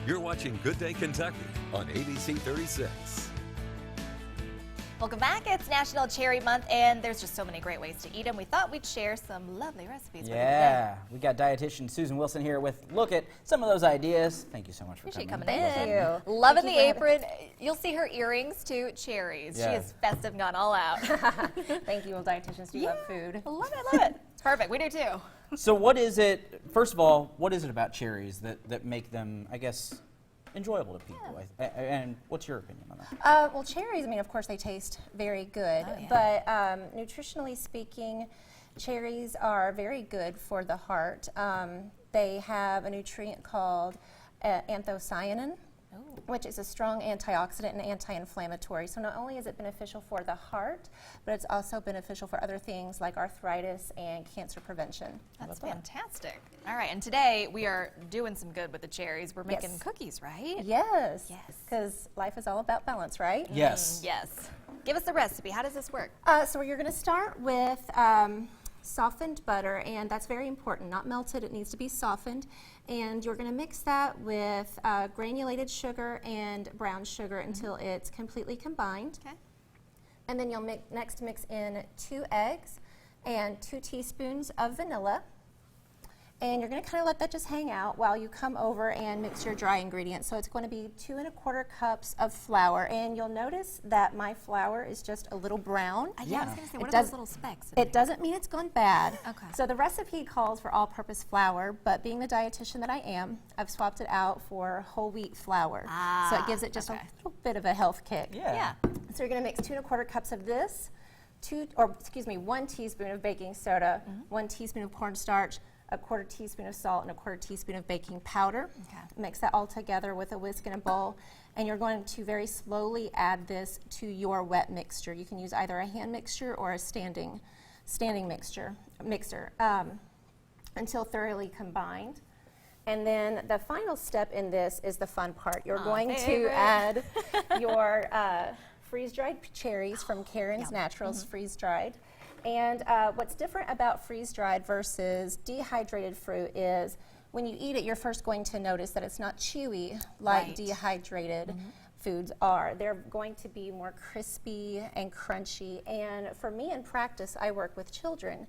You're watching Good Day Kentucky on ABC 36. Welcome back. It's National Cherry Month, and there's just so many great ways to eat them. We thought we'd share some lovely recipes with you today. Yeah, we got dietitian Susan Wilson here with look at some of those ideas. Thank you so much for Appreciate coming. coming in. Thank you. Loving Thank the you apron. You'll see her earrings too. Cherries. Yeah. She is festive, gone all out. Thank you. Well, dietitians do love food. I love it. Love it. It's perfect. We do too. So what is it, first of all, what is it about cherries that make them, I guess, enjoyable to people? And what's your opinion on that? Well, cherries, I mean, of course, they taste very good. Oh, yeah. But nutritionally speaking, cherries are very good for the heart. They have a nutrient called anthocyanin, which is a strong antioxidant and anti-inflammatory. So not only is it beneficial for the heart, but it's also beneficial for other things like arthritis and cancer prevention. That's fantastic. All right, and today we are doing some good with the cherries. We're making cookies, right? Yes. Yes. Because life is all about balance, right? Yes. Yes. Give us the recipe. How does this work? So you're going to start with softened butter, and that's very important. Not melted, it needs to be softened. And you're going to mix that with granulated sugar and brown sugar until it's completely combined. Okay. And then you'll next mix in 2 eggs and 2 teaspoons of vanilla. And you're going to kind of let that just hang out while you come over and mix your dry ingredients. So it's going to be 2 1/4 cups of flour. And you'll notice that my flour is just a little brown. Yeah, I was going to say, what It are does- those little specks? It doesn't mean it's gone bad. Okay. So the recipe calls for all-purpose flour, but being the dietitian that I am, I've swapped it out for whole wheat flour. So it gives it just a little bit of a health kick. Yeah. So you're going to mix 2 1/4 cups of this, 1 teaspoon of baking soda, 1 teaspoon of cornstarch, a 1/4 teaspoon of salt, and a 1/4 teaspoon of baking powder. Okay. Mix that all together with a whisk and a bowl, and you're going to very slowly add this to your wet mixture. You can use either a hand mixture or a standing mixer until thoroughly combined. And then the final step in this is the fun part. You're going to add your freeze-dried cherries from Karen's Naturals freeze-dried. And what's different about freeze-dried versus dehydrated fruit is when you eat it, you're first going to notice that it's not chewy like dehydrated foods are. They're going to be more crispy and crunchy. And for me in practice, I work with children.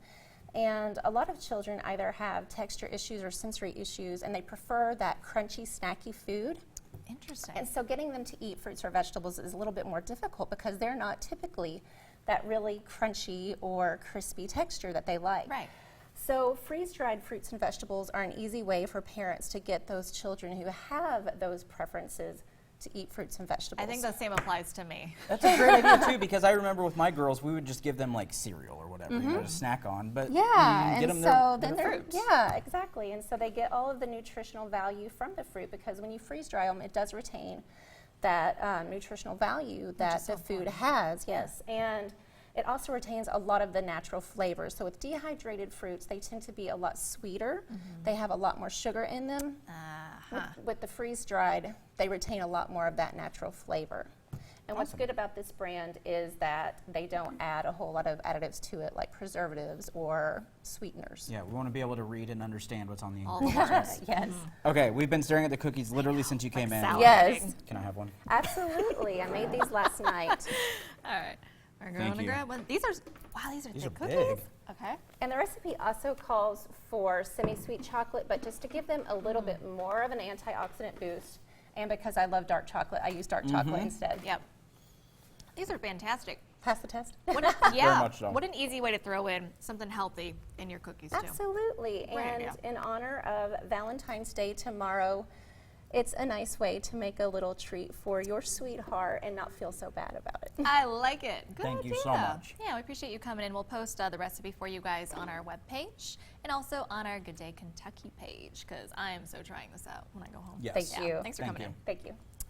And a lot of children either have texture issues or sensory issues, and they prefer that crunchy, snacky food. Interesting. And so getting them to eat fruits or vegetables is a little bit more difficult because they're not typically that really crunchy or crispy texture that they like. Right. So freeze-dried fruits and vegetables are an easy way for parents to get those children who have those preferences to eat fruits and vegetables. I think the same applies to me. That's a great idea too, because I remember with my girls, we would just give them like cereal or whatever, you know, to snack on. But yeah, get and them so their then they're fruits. yeah, exactly. And so they get all of the nutritional value from the fruit because when you freeze dry them, it does retain that nutritional value that the food has. Yes, and it also retains a lot of the natural flavors. So with dehydrated fruits, they tend to be a lot sweeter. They have a lot more sugar in them. With the freeze-dried, they retain a lot more of that natural flavor. And what's good about this brand is that they don't add a whole lot of additives to it, like preservatives or sweeteners. Yeah, we want to be able to read and understand what's on the All the ingredients. Yes, Okay, we've been staring at the cookies literally since you came in. salad. yes, Can I have one? absolutely. I made these last night. All right. We're Thank going to you. grab one. These are These thick are cookies. big. Okay. And the recipe also calls for semi-sweet chocolate, but just to give them a little bit more of an antioxidant boost. And because I love dark chocolate, I use dark chocolate instead. Yep. These are fantastic. Pass the test? Yeah. much so. What an easy way to throw in something healthy in your cookies too. Absolutely. Great And idea. in honor of Valentine's Day tomorrow, it's a nice way to make a little treat for your sweetheart and not feel so bad about it. I like it. Good Thank idea. you so much. Yeah, we appreciate you coming in. We'll post the recipe for you guys on our webpage and also on our Good Day Kentucky page because I am so trying this out when I go home. Yes. Thank you. Thanks for Thank coming you. in. Thank you.